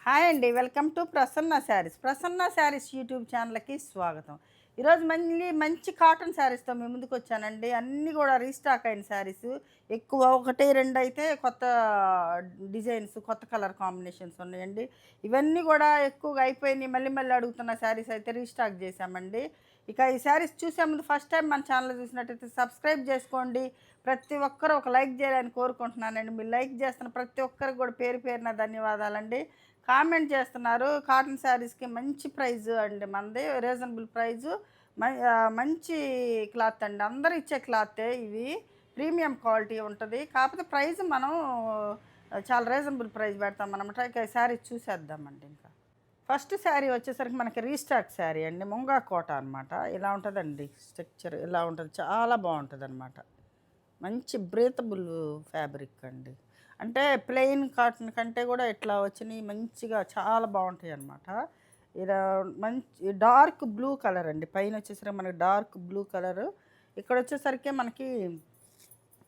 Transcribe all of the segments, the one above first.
Hi అండి. Welcome to Prasanna saris. Prasanna saris YouTube ఛానల్‌కి స్వాగతం. ఈరోజు మళ్ళీ మంచి కాటన్ శారీస్‌తో మీ ముందుకొచ్చానండి. అన్నీ గూడా రీస్టాక్ అయిన శారీసు. ఎక్కువ 1, 2 అయితే కొత్త డిజైన్స్, కొత్త కలర్ కాంబినేషన్స్ ఉన్నాయండి. ఇవన్నీ గూడా ఎక్కువగా అయిపోయినియి. మళ్ళీ మళ్ళీ అడుగుతున్న శారీస్ అయితే రీస్టాక్ చేశామండి. ఇక ఈ శారీస్ చూసే ముందు ఫస్ట్ టైం మన ఛానల్ చూసినట్టయితే సబ్స్క్రైబ్ చేసుకోండి. ప్రతి ఒక్కరు ఒక లైక్ చేయాలని కోరుకుంటున్నానండి. మీరు లైక్ చేస్తున్న ప్రతి ఒక్కరికి కూడా పేరు పేరున ధన్యవాదాలండి. కామెంట్ చేస్తున్నారు. కాటన్ శారీస్‌కి మంచి ప్రైజ్ అండి మనది. Reasonable price. మంచి క్లాత్ అండి. అందరూ ఇచ్చే క్లాతే ఇవి. ప్రీమియం క్వాలిటీ ఉంటది. కాకపోతే ప్రైజ్ మనం చాలా రీజనబుల్ ప్రైస్ పెడతామనమాట. ఇక శారీ చూసేద్దామండి ఇంకా. ఫస్ట్ శారీ వచ్చేసరికి మనకి రీస్టాక్ శారీ అండి. ముంగా కోట అనమాట. ఇలా ఉంటదండి స్ట్రక్చర్. ఇలా ఉంటది. చాలా బావుంటదనమాట. మంచి బ్రీతబుల్ ఫ్యాబ్రిక్ అండి. అంటే ప్లెయిన్ కాటన్ కంటే కూడా ఇట్లా వచ్చినయి మంచిగా చాలా బావుంటాయనమాట. ఇలా మంచి డార్క్ బ్లూ కలర్ అండి. పైనొచ్చేసరికి మనకి డార్క్ బ్లూ కలరు. ఇక్కడొచ్చేసరికి మనకి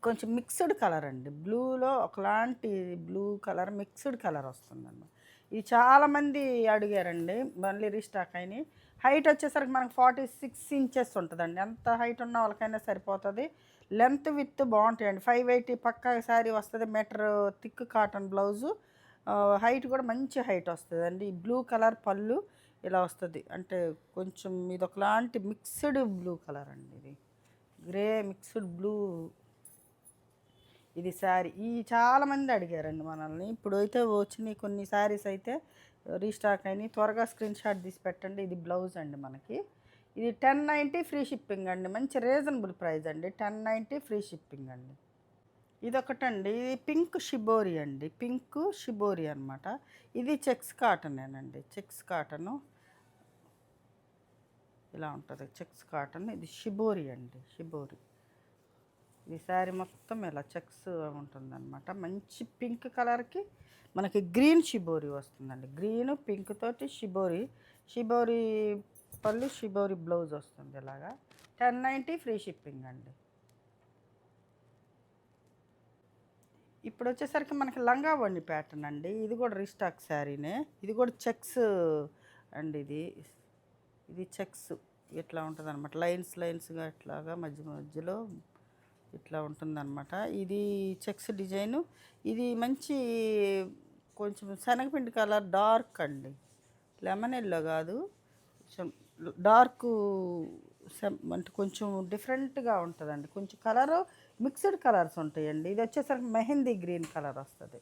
కొంచెం మిక్స్‌డ్ కలర్ అండి. బ్లూలో ఒకలాంటి బ్లూ కలర్ మిక్స్‌డ్ కలర్ వస్తుందన్నమాట. ఇది చాలామంది అడిగారండి. మళ్ళీ రీస్టాక్ అయినాయి. హైట్ వచ్చేసరికి మనకు 46 ఇంచెస్ ఉంటదండి. ఎంత హైట్ ఉన్న వాళ్ళకైనా సరిపోతది. లెంత్, విడ్త్ బావుంటాయండి. 580 పక్కా శారీ వస్తది. Metre thick cotton blouse. Height కూడా మంచి హైట్ వస్తదండి. ఈ బ్లూ కలర్ పళ్ళు ఇలా వస్తది. అంటే కొంచెం ఇదొకలాంటి మిక్స్‌డ్ బ్లూ కలర్ అండి ఇది. గ్రే మిక్స్‌డ్ బ్లూ ఇది శారీ. ఈ చాలామంది అడిగారండి మనల్ని. ఇప్పుడైతే వచ్చినాయి కొన్ని శారీస్ అయితే రీస్టాక్ అయినాయి. త్వరగా స్క్రీన్ షాట్ తీసి పెట్టండి. ఇది బ్లౌజ్ అండి మనకి. ఇది 1090 ఫ్రీ షిప్పింగ్ అండి. మంచి రీజనబుల్ ప్రైస్ అండి. 1090 ఫ్రీ షిప్పింగ్ అండి. ఇదొకటండి. ఇది పింక్ షిబోరి అండి. పింక్ షిబోరి అనమాట. ఇది చెక్స్ కాటనేనండి. చెక్స్ కాటను ఇలా ఉంటది. Checks cotton. ఇది షిబోరి అండి. షిబోరి. ఈ శారీ మొత్తం ఇలా చెక్స్ ఉంటుందన్నమాట. మంచి పింక్ కలర్‌కి మనకి గ్రీన్ షిబోరి వస్తుందండి. గ్రీను, పింక్ తోటి షిబోరి. షిబోరి పళ్ళు, షిబోరి బ్లౌజ్ వస్తుంది ఇలాగా. 1090 ఫ్రీ షిప్పింగ్ అండి. ఇప్పుడొచ్చేసరికి మనకి లంగా ఓణి ప్యాటర్న్ అండి. ఇది కూడా రీస్టాక్ శారీనే. ఇది కూడా చెక్స్ అండి ఇది. ఇది చెక్స్ ఇట్లా ఉంటదనమాట. లైన్స్‌గా ఇట్లాగా మధ్య మధ్యలో ఇట్లా ఉంటుందన్నమాట. ఇది చెక్స్ డిజైను. ఇది మంచి కొంచెం శనగపిండి కలర్ డార్క్ అండి. లెమన్ యెల్లో కాదు. కొంచెం డార్కు అంటే కొంచెం డిఫరెంట్‌గా ఉంటదండి. కొంచెం కలరు మిక్స్డ్ కలర్స్ ఉంటాయండి. ఇది వచ్చేసరికి మెహందీ గ్రీన్ కలర్ వస్తది.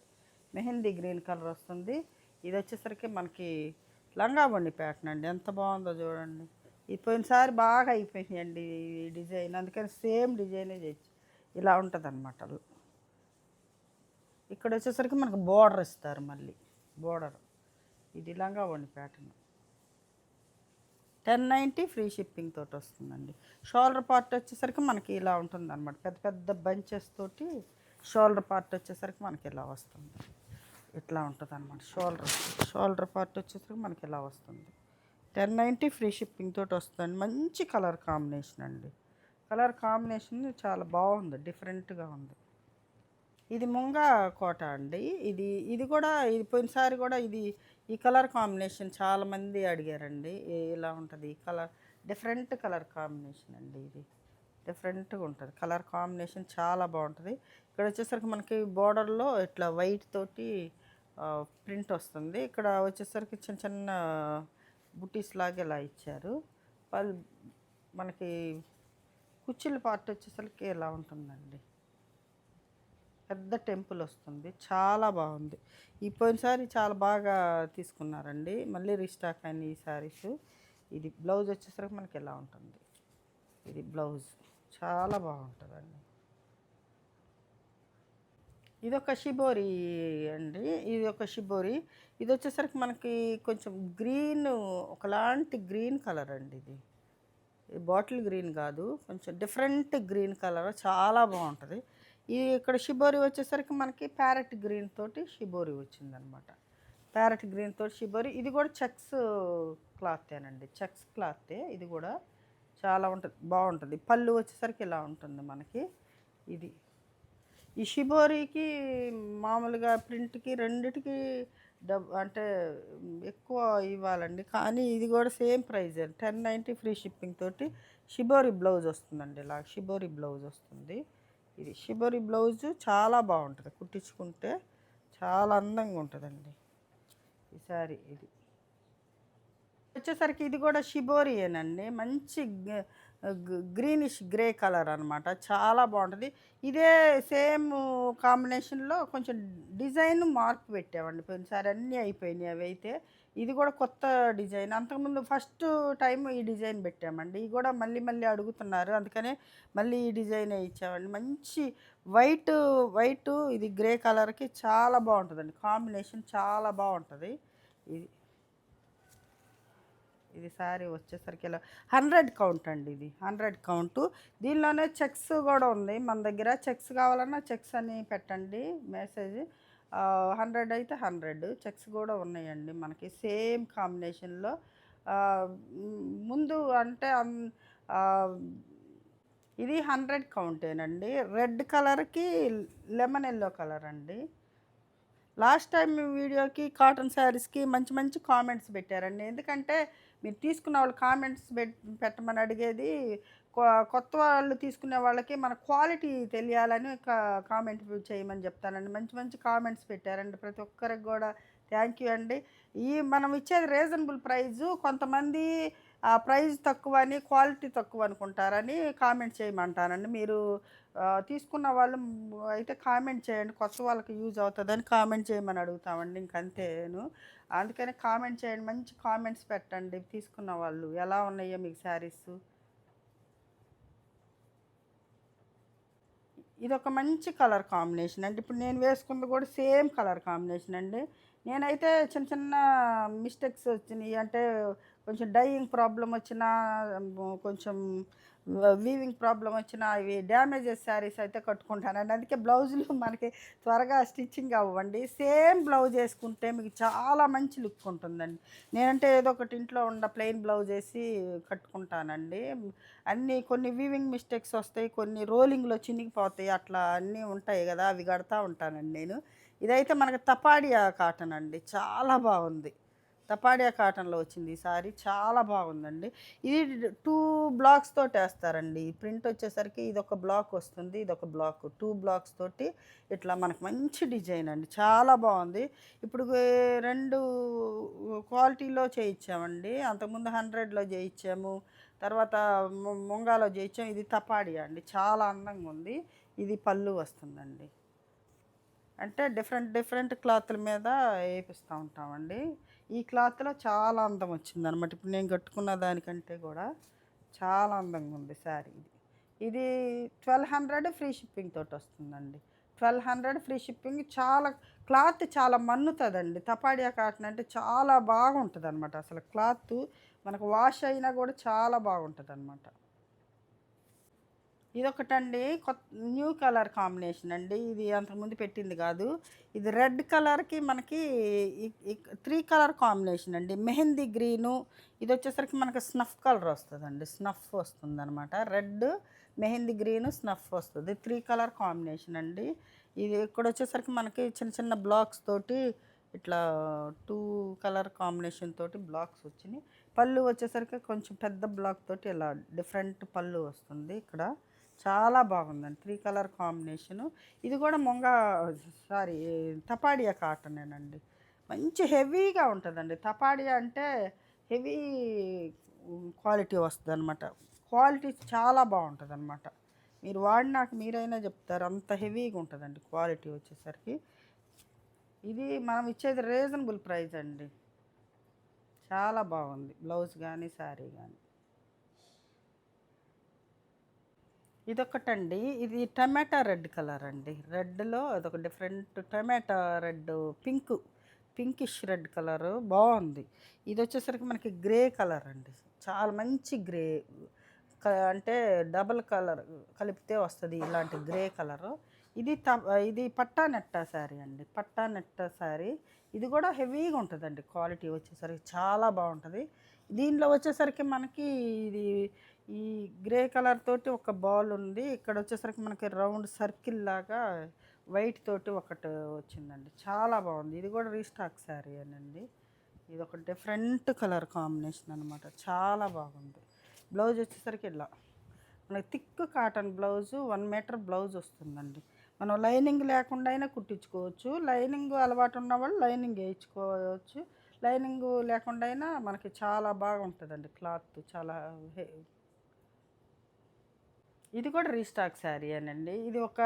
మెహందీ గ్రీన్ కలర్ వస్తుంది. ఇది వచ్చేసరికి మనకి లంగా ఓణి ప్యాటర్న్ అండి. ఎంత బాగుందో చూడండి. ఇది పోయినసారి బాగా అయిపోయినాయండి ఈ డిజైన్. అందుకని సేమ్ డిజైనే ఇలా ఉంటదనమాట. ఇక్కడ వచ్చేసరికి మనకు బోర్డర్ ఇస్తారు మళ్ళీ. బోర్డర్. ఇది లంగా ఓణి ప్యాటర్న్. 1090 ఫ్రీ షిప్పింగ్ తోటి వస్తుందండి. షోల్డర్ పార్ట్ వచ్చేసరికి మనకి ఇలా ఉంటుందన్నమాట. పెద్ద పెద్ద బంచెస్ తోటి షోల్డర్ పార్ట్ వచ్చేసరికి మనకి ఇలా వస్తుంది. ఇట్లా ఉంటదన్నమాట షోల్డర్ పార్ట్ వచ్చేసరికి మనకి ఇలా వస్తుంది. 1090 ఫ్రీ షిప్పింగ్ తోటి వస్తుందండి. మంచి కలర్ కాంబినేషన్ అండి. కలర్ కాంబినేషన్ చాలా బాగుంది. డిఫరెంట్‌గా ఉంది. ఇది ముంగా కోట అండి. ఇది కూడా ఇది పోయినసారి కూడా ఈ కలర్ కాంబినేషన్ చాలామంది అడిగారండి. ఇలా ఉంటది. ఈ కలర్ డిఫరెంట్ కలర్ కాంబినేషన్ అండి ఇది. డిఫరెంట్‌గా ఉంటది. కలర్ కాంబినేషన్ చాలా బావుంటది. ఇక్కడ వచ్చేసరికి మనకి బోర్డర్‌లో ఇట్లా వైట్ తోటి ప్రింట్ వస్తుంది. ఇక్కడ వచ్చేసరికి చిన్న చిన్న బుటీస్ లాగా ఇలా ఇచ్చారు. పల్ మనకి కుచ్చిళ్ళ పార్ట్ వచ్చేసరికి ఇలా ఉంటుందండి. పెద్ద టెంపుల్ వస్తుంది. చాలా బాగుంది. ఈ పోయినసారి చాలా బాగా తీసుకున్నారండి. మళ్ళీ రీస్టాక్ అయిన ఈ శారీస్. ఇది బ్లౌజ్ వచ్చేసరికి మనకి ఇలా ఉంటుంది. ఇది బ్లౌజ్ చాలా బాగుంటుందండి. ఇదొక షిబోరి అండి. ఇది ఒక షిబోరి. ఇది వచ్చేసరికి మనకి కొంచెం గ్రీన్ ఒకలాంటి గ్రీన్ కలర్ అండి ఇది. బాటిల్ గ్రీన్ కాదు. కొంచెం డిఫరెంట్ గ్రీన్ కలర్ చాలా బాగుంటుంది. ఇక్కడ షిబోరి వచ్చేసరికి మనకి ప్యారెట్ గ్రీన్ తోటి షిబోరి వచ్చిందనమాట. ప్యారెట్ గ్రీన్ తోటి షిబోరి. ఇది కూడా చెక్స్ క్లాతేనండి. చెక్స్ క్లాతే ఇది కూడా. చాలా ఉంటుంది. బాగుంటుంది. పళ్ళు వచ్చేసరికి ఇలా ఉంటుంది మనకి. ఇది ఈ షిబోరికి మామూలుగా ప్రింట్‌కి రెండిటికి అంటే ఎక్కువ ఇవ్వాలండి. కానీ ఇది కూడా సేమ్ ప్రైజే 1090 ఫ్రీ షిప్పింగ్ తోటి షిబోరి బ్లౌజ్ వస్తుందండి. ఇలా షిబోరి బ్లౌజ్ వస్తుంది. ఇది షిబోరి బ్లౌజు చాలా బాగుంటుంది, కుట్టించుకుంటే చాలా అందంగా ఉంటుందండి ఈ శారీ. ఇది వచ్చేసరికి ఇది కూడా షిబోరియేనండి. మంచి గ్రీనిష్ గ్రే కలర్ అనమాట. చాలా బాగుంటుంది. ఇదే సేమ్ కాంబినేషన్లో కొంచెం డిజైన్ మార్పు పెట్టామండి. పోయినసారి అన్నీ అయిపోయినాయి అవి అయితే. ఇది కూడా కొత్త డిజైన్. అంతకుముందు ఫస్ట్ టైం ఈ డిజైన్ పెట్టామండి. ఇది కూడా మళ్ళీ మళ్ళీ అడుగుతున్నారు, అందుకనే మళ్ళీ ఈ డిజైనే ఇచ్చామండి. మంచి వైట్ వైట్ ఇది గ్రే కలర్కి చాలా బాగుంటుందండి. కాంబినేషన్ చాలా బాగుంటుంది. ఇది ఇది శారీ వచ్చేసరికి ఇలా 100 కౌంట్ అండి. ఇది 100 కౌంటు. దీనిలోనే చెక్స్ కూడా ఉంది మన దగ్గర. చెక్స్ కావాలన్నా చెక్స్ అని పెట్టండి మెసేజ్. 100 అయితే 100 చెక్స్ కూడా ఉన్నాయండి మనకి సేమ్ కాంబినేషన్లో. ముందు అంటే ఇది 100 కౌంటేనండి. రెడ్ కలర్కి లెమన్ ఎల్లో కలర్ అండి. లాస్ట్ టైం మీ వీడియోకి కాటన్ శారీస్కి మంచి మంచి కామెంట్స్ పెట్టారండి. ఎందుకంటే మీరు తీసుకున్న వాళ్ళు కామెంట్స్ పెట్టమని అడిగేది. కొత్త వాళ్ళు తీసుకునే వాళ్ళకి మన క్వాలిటీ తెలియాలని కామెంట్ చేయమని చెప్తానండి. మంచి మంచి కామెంట్స్ పెట్టారండి. ప్రతి ఒక్కరికి కూడా థ్యాంక్ యూ అండి. మనం ఇచ్చేది రీజనబుల్ ప్రైజు. కొంతమంది ప్రైస్ తక్కువ అని క్వాలిటీ తక్కువ అనుకుంటారని కామెంట్ చేయమంటానండి. మీరు తీసుకున్న వాళ్ళు అయితే కామెంట్ చేయండి. కొత్త వాళ్ళకి యూజ్ అవుతుందని కామెంట్ చేయమని అడుగుతామండి. ఇంకంతేను. అందుకని కామెంట్ చేయండి, మంచి కామెంట్స్ పెట్టండి. తీసుకున్న వాళ్ళు ఎలా ఉన్నాయో మీకు శారీస్. ఇది ఒక మంచి కలర్ కాంబినేషన్ అండి. ఇప్పుడు నేను వేసుకుంది కూడా సేమ్ కలర్ కాంబినేషన్ అండి. నేనైతే చిన్న చిన్న మిస్టేక్స్ వచ్చినాయి, అంటే కొంచెం డైయింగ్ ప్రాబ్లం వచ్చినా, కొంచెం వీవింగ్ ప్రాబ్లం వచ్చినా, ఇవి డ్యామేజెస్ శారీస్ అయితే కట్టుకుంటానండి. అందుకే బ్లౌజులు మనకి త్వరగా స్టిచ్చింగ్ అవ్వండి. సేమ్ బ్లౌజ్ వేసుకుంటే మీకు చాలా మంచి లుక్ ఉంటుందండి. నేనంటే ఏదో ఒకటి ఇంట్లో ఉన్న ప్లెయిన్ బ్లౌజ్ వేసి కట్టుకుంటానండి. అన్నీ కొన్ని వీవింగ్ మిస్టేక్స్ వస్తాయి, కొన్ని రోలింగ్లో చినిగిపోతాయి, అట్లా అన్నీ ఉంటాయి కదా, అవి కడతా ఉంటానండి నేను. ఇదైతే మనకి తపాడియా కాటన్ అండి. చాలా బాగుంది. తపాడియా కాటన్లో వచ్చింది ఈ సారీ. చాలా బాగుందండి. ఇది 2 బ్లాక్స్ తోటి వేస్తారండి. ప్రింట్ వచ్చేసరికి ఇదొక బ్లాక్ వస్తుంది, ఇదొక బ్లాక్. 2 బ్లాక్స్ తోటి ఇట్లా మనకు మంచి డిజైన్ అండి. చాలా బాగుంది. ఇప్పుడు 2 క్వాలిటీలో చేయించామండి. అంతకుముందు 100లో చేయించాము, తర్వాత ముంగాలో చేయించాము. ఇది తపాడియా అండి. చాలా అందంగా ఉంది. ఇది పళ్ళు వస్తుందండి. అంటే డిఫరెంట్ డిఫరెంట్ క్లాత్ల మీద వేపిస్తూ ఉంటామండి. ఈ క్లాత్లో చాలా అందం వచ్చిందనమాట. ఇప్పుడు నేను కట్టుకున్న దానికంటే కూడా చాలా అందంగా ఉంది శారీ. ఇది 1200 ఫ్రీ షిప్పింగ్ తోటి వస్తుందండి. 1200 ఫ్రీ షిప్పింగ్. చాలా క్లాత్ చాలా మన్నుతుందండి. తపాడియా కాటన్ అంటే చాలా బాగుంటుంది అనమాట. అసలు క్లాత్ మనకు వాష్ అయినా కూడా చాలా బాగుంటుంది అనమాట. ఇదొకటండి, న్యూ కలర్ కాంబినేషన్ అండి. ఇది అంతకుముందు పెట్టింది కాదు. ఇది రెడ్ కలర్కి మనకి 3 కలర్ కాంబినేషన్ అండి. మెహందీ గ్రీను, ఇది వచ్చేసరికి మనకి స్నఫ్ కలర్ వస్తుందండి. స్నఫ్ వస్తుంది అనమాట. రెడ్, మెహందీ గ్రీను, స్నఫ్ వస్తుంది. 3 కలర్ కాంబినేషన్ అండి. ఇది ఇక్కడ వచ్చేసరికి మనకి చిన్న చిన్న బ్లాక్స్ తోటి ఇట్లా 2 కలర్ కాంబినేషన్ తోటి బ్లాక్స్ వచ్చినాయి. పళ్ళు వచ్చేసరికి కొంచెం పెద్ద బ్లాక్ తోటి ఇలా డిఫరెంట్ పళ్ళు వస్తుంది. ఇక్కడ చాలా బాగుందండి. 3 కలర్ కాంబినేషను. ఇది కూడా సారీ తపాడియా కాటనేనండి. మంచి హెవీగా ఉంటుందండి. తపాడియా అంటే హెవీ క్వాలిటీ వస్తుంది అనమాట. క్వాలిటీ చాలా బాగుంటుంది అనమాట. మీరు వాడినాక మీరైనా చెప్తారు, అంత హెవీగా ఉంటుందండి క్వాలిటీ వచ్చేసరికి. ఇది మనం ఇచ్చేది రీజనబుల్ ప్రైస్ అండి. చాలా బాగుంది బ్లౌజ్ కానీ శారీ కానీ. ఇదొకటండి. ఇది టమాటా రెడ్ కలర్ అండి. రెడ్లో అదొక డిఫరెంట్ టమాటా రెడ్, పింకిష్ రెడ్ కలరు బాగుంది. ఇది వచ్చేసరికి మనకి గ్రే కలర్ అండి. చాలా మంచి గ్రే, అంటే డబల్ కలర్ కలిపితే వస్తుంది ఇలాంటి గ్రే కలరు. ఇది పట్టా నెట్టా శారీ అండి. పట్టా నెట్టా శారీ. ఇది కూడా హెవీగా ఉంటుందండి. క్వాలిటీ వచ్చేసరికి చాలా బాగుంటుంది. దీనిలో వచ్చేసరికి మనకి ఇది ఈ గ్రే కలర్ తోటి ఒక బాల్ ఉంది. ఇక్కడ వచ్చేసరికి మనకి రౌండ్ సర్కిల్ లాగా వైట్ తోటి ఒకటి వచ్చిందండి, చాలా బాగుంది. ఇది కూడా రీస్టాక్ శారీ అనండి. ఇది ఒక డిఫరెంట్ కలర్ కాంబినేషన్ అనమాట, చాలా బాగుంది. బ్లౌజ్ వచ్చేసరికి ఇలా మనకి thick cotton blouse, 1 metre blouse వస్తుందండి. మనం లైనింగ్ లేకుండా అయినా కుట్టించుకోవచ్చు. లైనింగ్ అలవాటు ఉన్న వాళ్ళు లైనింగ్ వేయించుకోవచ్చు. లైనింగ్ లేకుండా అయినా మనకి చాలా బాగుంటుందండి క్లాత్, చాలా ఇది కూడా రీస్టాక్ శారీ అనండి. ఇది ఒక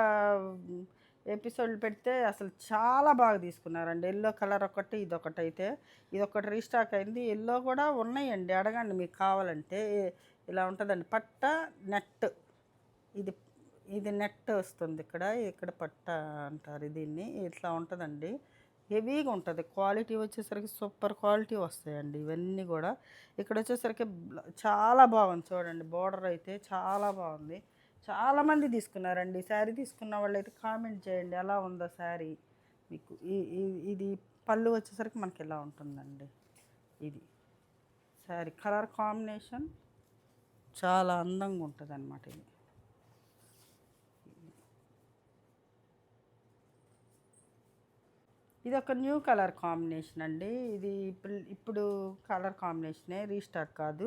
ఎపిసోడ్ పెడితే అసలు చాలా బాగా తీసుకున్నారండి. ఎల్లో కలర్ ఒకటి, ఇదొకటి అయితే ఇదొకటి రీస్టాక్ అయింది. ఎల్లో కూడా ఉన్నాయండి, అడగండి మీకు కావాలంటే. ఇలా ఉంటుందండి పట్ట నెట్. ఇది ఇది నెట్ వస్తుంది, ఇక్కడ ఇక్కడ పట్ట అంటారు దీన్ని. ఇట్లా ఉంటుందండి, హెవీగా ఉంటుంది. క్వాలిటీ వచ్చేసరికి సూపర్ క్వాలిటీ వస్తాయండి ఇవన్నీ కూడా. ఇక్కడ వచ్చేసరికి చాలా బాగుంది చూడండి, బోర్డర్ అయితే చాలా బాగుంది. చాలామంది తీసుకున్నారండి. శారీ తీసుకున్న వాళ్ళు అయితే కామెంట్ చేయండి ఎలా ఉందో శారీ మీకు. ఇది పళ్ళు వచ్చేసరికి మనకి ఇలా ఉంటుందండి. ఇది శారీ కలర్ కాంబినేషన్ చాలా అందంగా ఉంటుంది అన్నమాట. ఇది ఒక న్యూ కలర్ కాంబినేషన్ అండి. ఇది ఇప్పుడు కలర్ కాంబినేషనే, రీస్టాక్ కాదు.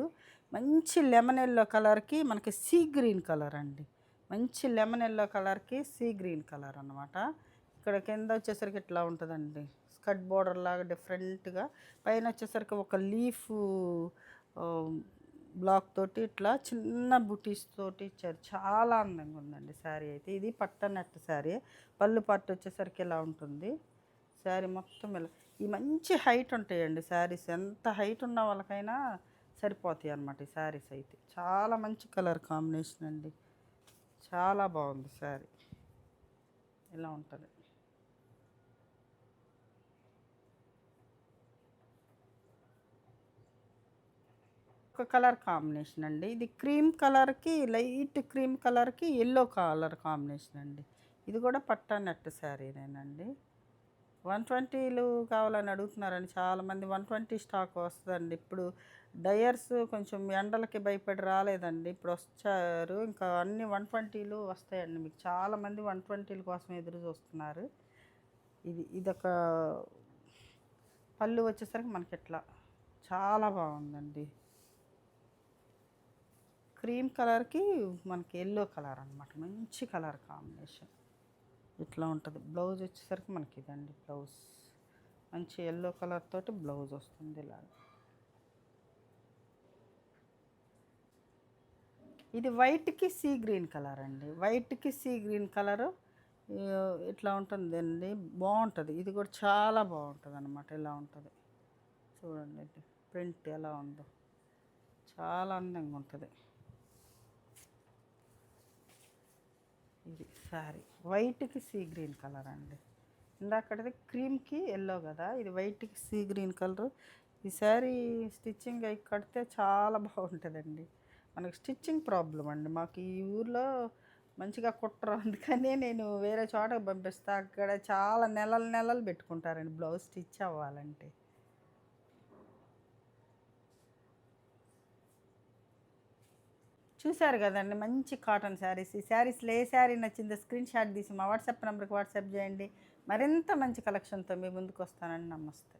మంచి లెమన్ ఎల్లో కలర్కి మనకి సీ గ్రీన్ కలర్ అండి. మంచి లెమన్ ఎల్లో కలర్కి సీ గ్రీన్ కలర్ అనమాట. ఇక్కడ కింద వచ్చేసరికి ఇట్లా ఉంటుందండి, స్కర్ట్ బోర్డర్ లాగా డిఫరెంట్గా. పైన వచ్చేసరికి ఒక లీఫ్ బ్లాక్ తోటి ఇట్లా చిన్న బుటీస్ తోటి ఇచ్చారు. చాలా అందంగా ఉందండి శారీ అయితే. ఇది పట్టనట్టు శారీ. పళ్ళు పట్టు వచ్చేసరికి ఇలా ఉంటుంది శారీ మొత్తం. ఇలా ఈ మంచి హైట్ ఉంటాయండి శారీస్, ఎంత హైట్ ఉన్న వాళ్ళకైనా సరిపోతాయి అన్నమాట ఈ శారీస్ అయితే. చాలా మంచి కలర్ కాంబినేషన్ అండి, చాలా బాగుంది శారీ. ఇలా ఉంటుంది. ఒక కలర్ కాంబినేషన్ అండి. ఇది క్రీమ్ కలర్కి, లైట్ క్రీమ్ కలర్కి ఎల్లో కలర్ కాంబినేషన్ అండి. ఇది కూడా పట్టా నెట్ శారీనేనండి. 120లు కావాలని అడుగుతున్నారండి చాలామంది. 120 స్టాక్ వస్తుందండి. ఇప్పుడు డయర్స్ కొంచెం ఎండలకి భయపడి రాలేదండి, ఇప్పుడు వచ్చారు. ఇంకా అన్ని 120లు వస్తాయండి మీకు. చాలామంది 120ల కోసం ఎదురు చూస్తున్నారు. ఇదొక పళ్ళు వచ్చేసరికి మనకి ఇట్లా చాలా బాగుందండి. క్రీమ్ కలర్కి మనకి ఎల్లో కలర్ అనమాట, మంచి కలర్ కాంబినేషన్. ఇట్లా ఉంటుంది. బ్లౌజ్ వచ్చేసరికి మనకి ఇదండి బ్లౌజ్, మంచి ఎల్లో కలర్ తోటి బ్లౌజ్ వస్తుంది ఇలా. ఇది వైట్కి సీ గ్రీన్ కలర్ అండి. వైట్కి సీ గ్రీన్ కలరు ఇట్లా ఉంటుందండి, బాగుంటుంది. ఇది కూడా చాలా బాగుంటుంది అనమాట. ఇలా ఉంటుంది చూడండి, ఇది ప్రింట్ ఎలా ఉందో, చాలా అందంగా ఉంటుంది. ఇది శారీ వైట్కి సీ గ్రీన్ కలర్ అండి. ఇందాకటిది క్రీమ్కి ఎల్లో కదా, ఇది వైట్కి సీ గ్రీన్ కలరు. ఈ శారీ స్టిచ్చింగ్ అయి కడితే చాలా బాగుంటుందండి. మనకి స్టిచ్చింగ్ ప్రాబ్లం అండి మాకు ఈ ఊర్లో, మంచిగా కుట్టరు. అందుకనే నేను వేరే చోటకి పంపిస్తా, అక్కడ చాలా నెలలు నెలలు పెట్టుకుంటారండి బ్లౌజ్ స్టిచ్ అవ్వాలంటే. చూశారు కదండి మంచి కాటన్ శారీస్. ఈ శారీస్లో ఏ శారీ నచ్చిందో స్క్రీన్ షాట్ తీసి మా వాట్సాప్ నెంబర్కి వాట్సాప్ చేయండి. మరింత మంచి కలెక్షన్తో మీ ముందుకు వస్తానండి. నమస్తే.